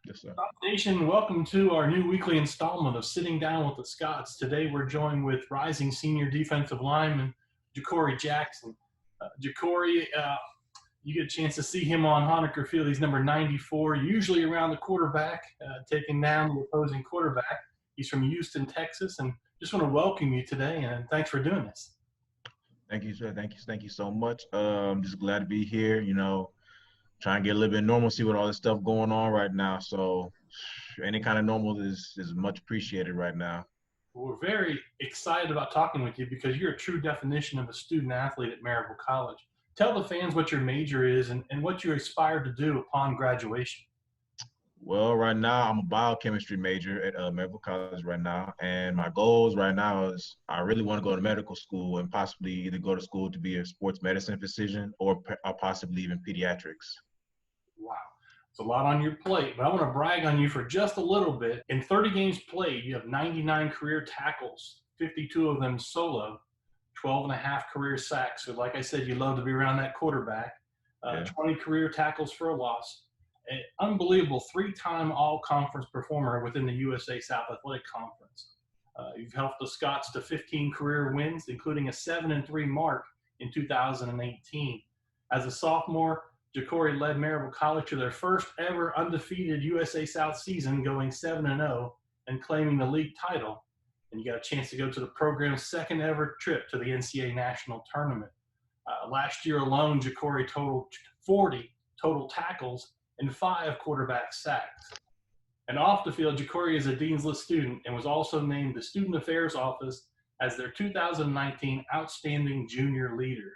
Yes, sir. Top Nation, welcome to our new weekly installment of Sitting Down with the Scots. Today we're joined with rising senior defensive lineman Jacorey Jackson. Jacorey, you get a chance to see him on Honecker Field. He's number 94, usually around the quarterback, taking down the opposing quarterback. He's from Houston, Texas, and just want to welcome you today, and thanks for doing this. Thank you, sir. Thank you so much. Just glad to be here. Trying to get a little bit of normalcy with all this stuff going on right now. So any kind of normal is much appreciated right now. We're very excited about talking with you because you're a true definition of a student athlete at Maryville College. Tell the fans what your major is and what you aspire to do upon graduation. Well, right now I'm a biochemistry major at Maryville College right now, and my goals right now is I really want to go to medical school and possibly either go to school to be a sports medicine physician or possibly even pediatrics. Wow. It's a lot on your plate, but I want to brag on you for just a little bit. In 30 games played, you have 99 career tackles, 52 of them solo, 12 and a half career sacks. So like I said, you love to be around that quarterback. Yeah. 20 career tackles for a loss. An unbelievable three-time all-conference performer within the USA South Athletic Conference. You've helped the Scots to 15 career wins, including a 7-3 mark in 2018. As a sophomore, Jacorey led Maryville College to their first ever undefeated USA South season, going 7-0 and claiming the league title. And you got a chance to go to the program's second ever trip to the NCAA National Tournament. Last year alone, Jacorey totaled 40 total tackles and 5 quarterback sacks. And off the field, Jacorey is a Dean's List student and was also named the Student Affairs Office as their 2019 Outstanding Junior Leader.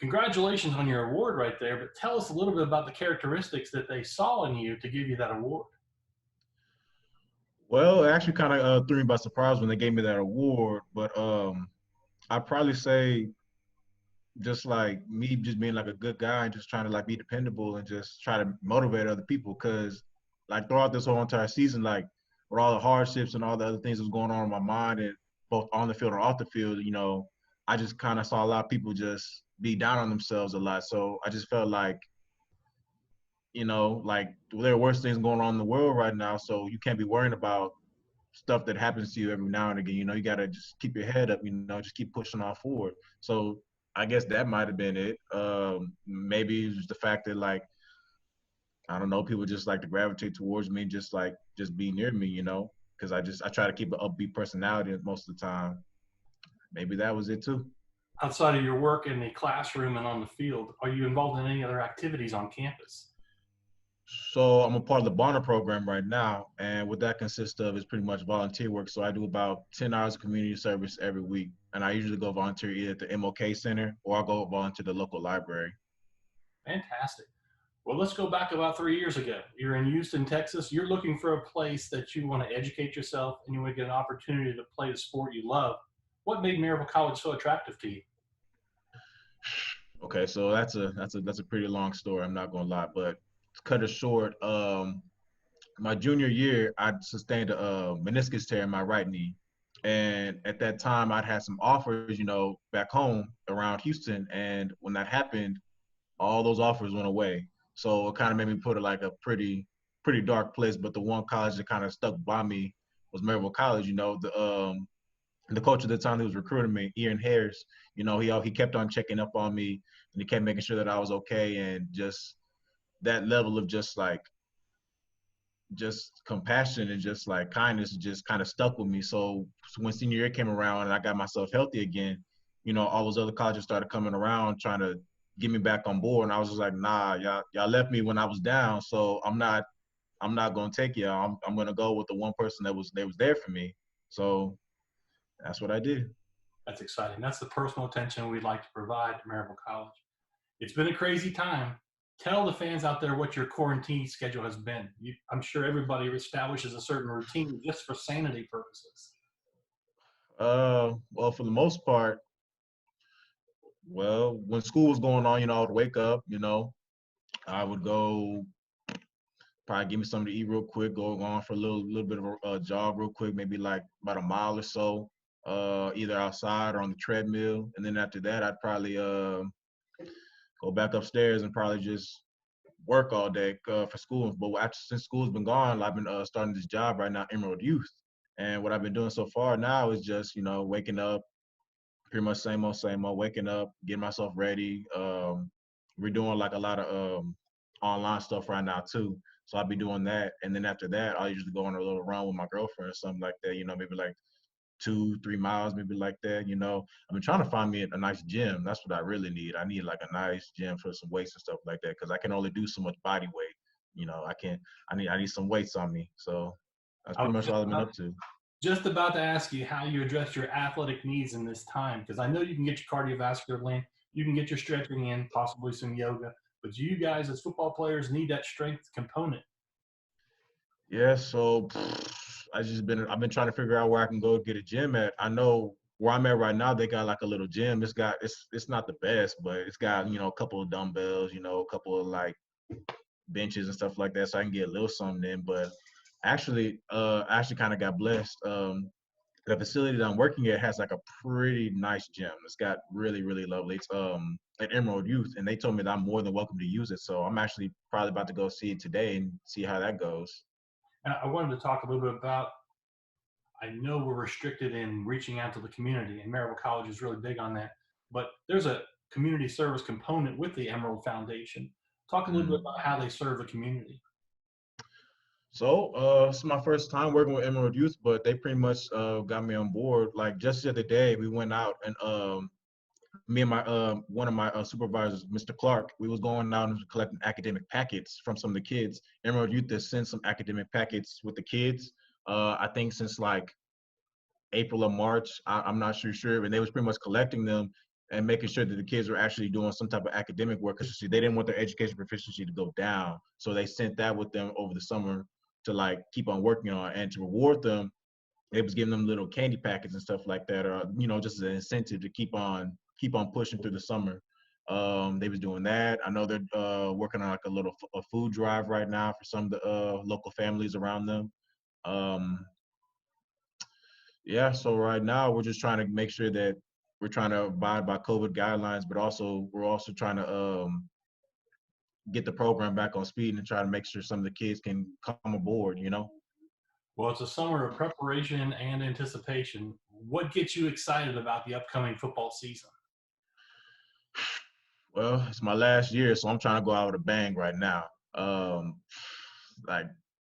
Congratulations on your award right there, but tell us a little bit about the characteristics that they saw in you to give you that award. Well, it actually kind of threw me by surprise when they gave me that award, but I'd probably say just like me just being like a good guy and just trying to like be dependable and just try to motivate other people, because like throughout this whole entire season, like with all the hardships and all the other things that was going on in my mind and both on the field and off the field, I just kind of saw a lot of people just be down on themselves a lot. So I just felt like, like there are worse things going on in the world right now. So you can't be worrying about stuff that happens to you every now and again. You got to just keep your head up, just keep pushing on forward. So I guess that might have been it. Maybe it was the fact that, like, I don't know, people just like to gravitate towards me, just be near me, because I try to keep an upbeat personality most of the time. Maybe that was it too. Outside of your work in the classroom and on the field, are you involved in any other activities on campus? So I'm a part of the Bonner program right now, and what that consists of is pretty much volunteer work. So I do about 10 hours of community service every week, and I usually go volunteer either at the MLK Center or I'll go volunteer at the local library. Fantastic. Well, let's go back about 3 years ago. You're in Houston, Texas. You're looking for a place that you want to educate yourself and you want to get an opportunity to play the sport you love. What made Maryville College so attractive to you? Okay, so that's a pretty long story. I'm not gonna lie, but to cut it short, my junior year, I sustained a meniscus tear in my right knee, and at that time, I'd had some offers, back home around Houston, and when that happened, all those offers went away. So it kind of made me put it like a pretty dark place. But the one college that kind of stuck by me was Maryville College. The coach at the time who was recruiting me, Ian Harris, he kept on checking up on me and he kept making sure that I was okay, and just that level of just compassion and just like kindness just kind of stuck with me. So when senior year came around and I got myself healthy again, all those other colleges started coming around trying to get me back on board, and I was just like, nah, y'all left me when I was down, so I'm not gonna take y'all. I'm gonna go with the one person that was there for me. So that's what I did. That's exciting. That's the personal attention we'd like to provide at Maryville College. It's been a crazy time. Tell the fans out there what your quarantine schedule has been. I'm sure everybody establishes a certain routine just for sanity purposes. Well, for the most part, well, when school was going on, I would wake up, I would go probably give me something to eat real quick, go on for a little bit of a jog real quick, maybe like about a mile or so, either outside or on the treadmill. And then after that, I'd probably go back upstairs and probably just work all day for school. But after since school's been gone, I've been starting this job right now, Emerald Youth. And what I've been doing so far now is just waking up, pretty much same old. Waking up, getting myself ready. We're doing like a lot of online stuff right now too. So I'll be doing that, and then after that, I'll usually go on a little run with my girlfriend or something like that. Maybe like 2-3 miles, maybe like that. I've been trying to find me a nice gym. That's what I really need. I need like a nice gym for some weights and stuff like that because I can only do so much body weight. I can't. I need some weights on me. So that's I pretty was much all I've been up to. just about to ask you how you address your athletic needs in this time, because I know you can get your cardiovascular in, you can get your stretching in, possibly some yoga, but you guys as football players need that strength component. Yeah. So I've been trying to figure out where I can go get a gym at. I know where I'm at right now, they got like a little gym. It's not the best, but it's got, a couple of dumbbells, a couple of like benches and stuff like that, so I can get a little something in. But I actually kind of got blessed. The facility that I'm working at has like a pretty nice gym. It's got really, really lovely. It's at Emerald Youth, and they told me that I'm more than welcome to use it. So I'm actually probably about to go see it today and see how that goes. And I wanted to talk a little bit about, I know we're restricted in reaching out to the community, and Maryville College is really big on that, but there's a community service component with the Emerald Foundation. Talk a little bit Mm. about how they serve the community. So it's my first time working with Emerald Youth, but they pretty much got me on board. Like just the other day, we went out and me and my one of my supervisors, Mr. Clark, we was going out and collecting academic packets from some of the kids. Emerald Youth has sent some academic packets with the kids. I think since like April or March, I'm not sure, and they was pretty much collecting them and making sure that the kids were actually doing some type of academic work because they didn't want their education proficiency to go down. So they sent that with them over the summer to like keep on working on, and to reward them, they was giving them little candy packets and stuff like that, or just as an incentive to keep on pushing through the summer. They was doing that. I know they're working on like a food drive right now for some of the local families around them. Um, yeah, so right now we're just trying to make sure that we're trying to abide by COVID guidelines, but also we're also trying to get the program back on speed and try to make sure some of the kids can come aboard. Well, it's a summer of preparation and anticipation. What gets you excited about the upcoming football season? Well, it's my last year, so I'm trying to go out with a bang right now. Um, like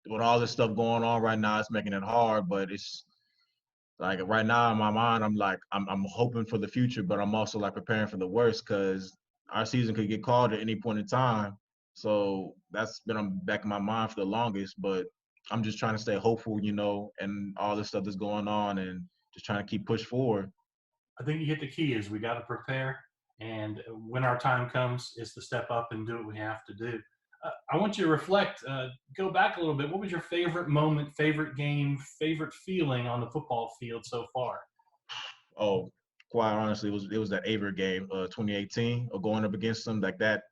with all this stuff going on right now, it's making it hard, but it's like right now in my mind, I'm hoping for the future, but I'm also like preparing for the worst because our season could get called at any point in time. So that's been on the back of my mind for the longest, but I'm just trying to stay hopeful, and all this stuff that's going on and just trying to keep push forward. I think you hit the key is we got to prepare. And when our time comes, is to step up and do what we have to do. I want you to reflect, go back a little bit. What was your favorite moment, favorite game, favorite feeling on the football field so far? Oh, quite honestly, it was that Aver game, 2018, or going up against them like that.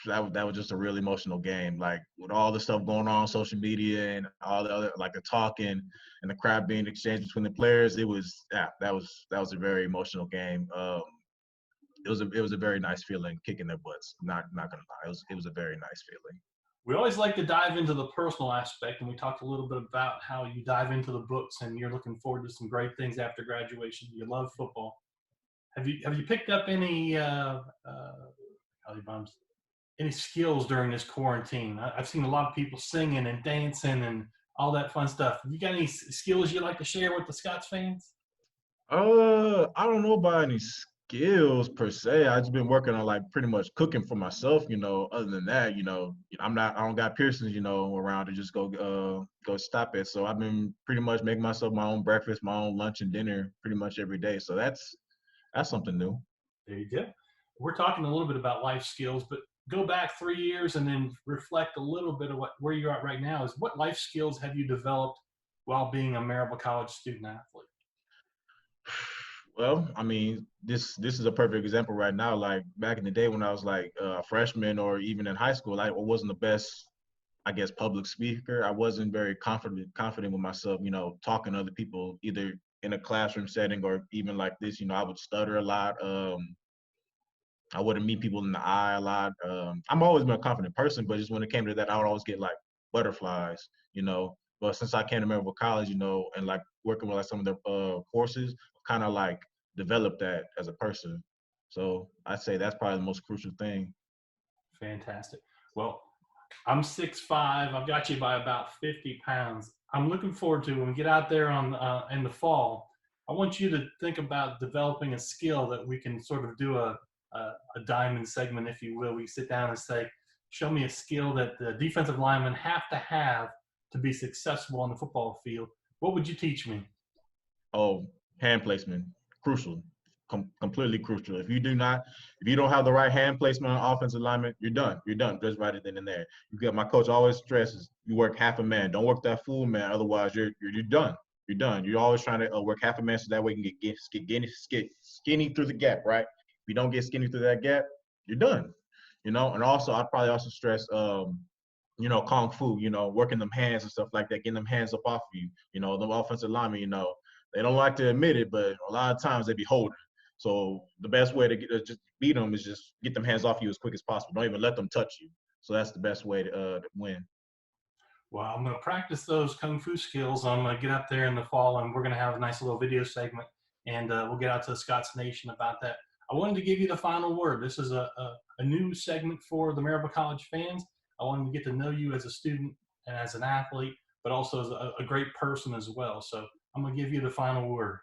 That was just a really emotional game. Like with all the stuff going on social media and all the other like the talking and the crap being exchanged between the players, that was a very emotional game. It was a very nice feeling kicking their butts. Not gonna lie, it was a very nice feeling. We always like to dive into the personal aspect, and we talked a little bit about how you dive into the books and you're looking forward to some great things after graduation. You love football. Have you picked up any skills during this quarantine? I've seen a lot of people singing and dancing and all that fun stuff. Have you got any skills you'd like to share with the Scots fans? I don't know about any skills per se. I just been working on like pretty much cooking for myself. Other than that, I don't got piercings, around to just go stop it. So I've been pretty much making myself my own breakfast, my own lunch and dinner pretty much every day. So that's something new. There you go. We're talking a little bit about life skills, but go back 3 years and then reflect a little bit of where you're at right now. Is what life skills have you developed while being a Maryville College student athlete? Well, I mean, this is a perfect example right now. Like back in the day when I was like a freshman or even in high school, I wasn't the best, I guess, public speaker. I wasn't very confident with myself, talking to other people either in a classroom setting or even like this. I would stutter a lot. I wouldn't meet people in the eye a lot. I'm always been a confident person, but just when it came to that, I would always get like butterflies, you know. But since I came to Maryville College, you know, and like working with like some of the courses, kind of like developed that as a person. So I'd say that's probably the most crucial thing. Fantastic. Well, I'm 6'5". I've got you by about 50 pounds. I'm looking forward to when we get out there on in the fall. I want you to think about developing a skill that we can sort of do a diamond segment, if you will. We sit down and say, show me a skill that the defensive linemen have to be successful on the football field. What would you teach me? Oh, hand placement, crucial, completely crucial. If you don't have the right hand placement on offensive alignment, you're done. You're done. Just right then and there. You get my coach always stresses you work half a man. Don't work that full man. Otherwise, you're done. You're done. You're always trying to work half a man so that way you can get skinny through the gap, right? If you don't get skinny through that gap, you're done. You know, and also I'd probably also stress you know, kung fu, you know, working them hands and stuff like that, getting them hands up off of you. You know, the offensive linemen, you know, they don't like to admit it, but a lot of times they be holding. So the best way to just beat them is just get them hands off you as quick as possible. Don't even let them touch you. So that's the best way to win. Well, I'm going to practice those kung fu skills. I'm going to get up there in the fall, and we're going to have a nice little video segment, and we'll get out to the Scots Nation about that. I wanted to give you the final word. This is a new segment for the Maryville College fans. I wanted to get to know you as a student and as an athlete, but also as a great person as well. So I'm going to give you the final word.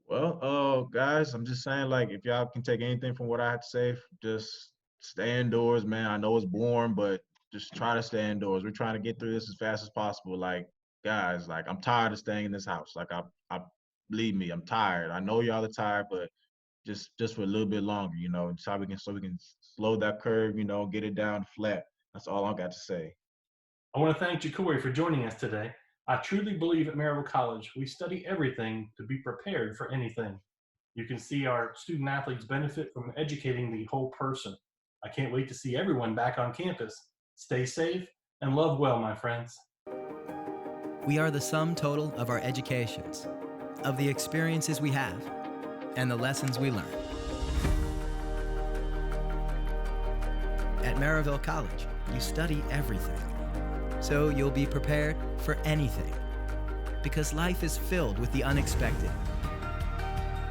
Well, guys, I'm just saying, like, if y'all can take anything from what I had to say, just stay indoors, man. I know it's boring, but just try to stay indoors. We're trying to get through this as fast as possible. Like, guys, like, I'm tired of staying in this house. Like, I believe me, I'm tired. I know y'all are tired, but just for a little bit longer, you know, so we can slow that curve, you know, get it down flat. That's all I got to say. I want to thank Jacorey for joining us today. I truly believe at Maryville College, we study everything to be prepared for anything. You can see our student athletes benefit from educating the whole person. I can't wait to see everyone back on campus. Stay safe and love well, my friends. We are the sum total of our educations, of the experiences we have, and the lessons we learn. At Maryville College, you study everything, so you'll be prepared for anything, because life is filled with the unexpected.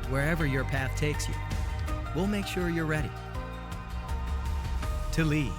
Wherever your path takes you, we'll make sure you're ready to lead.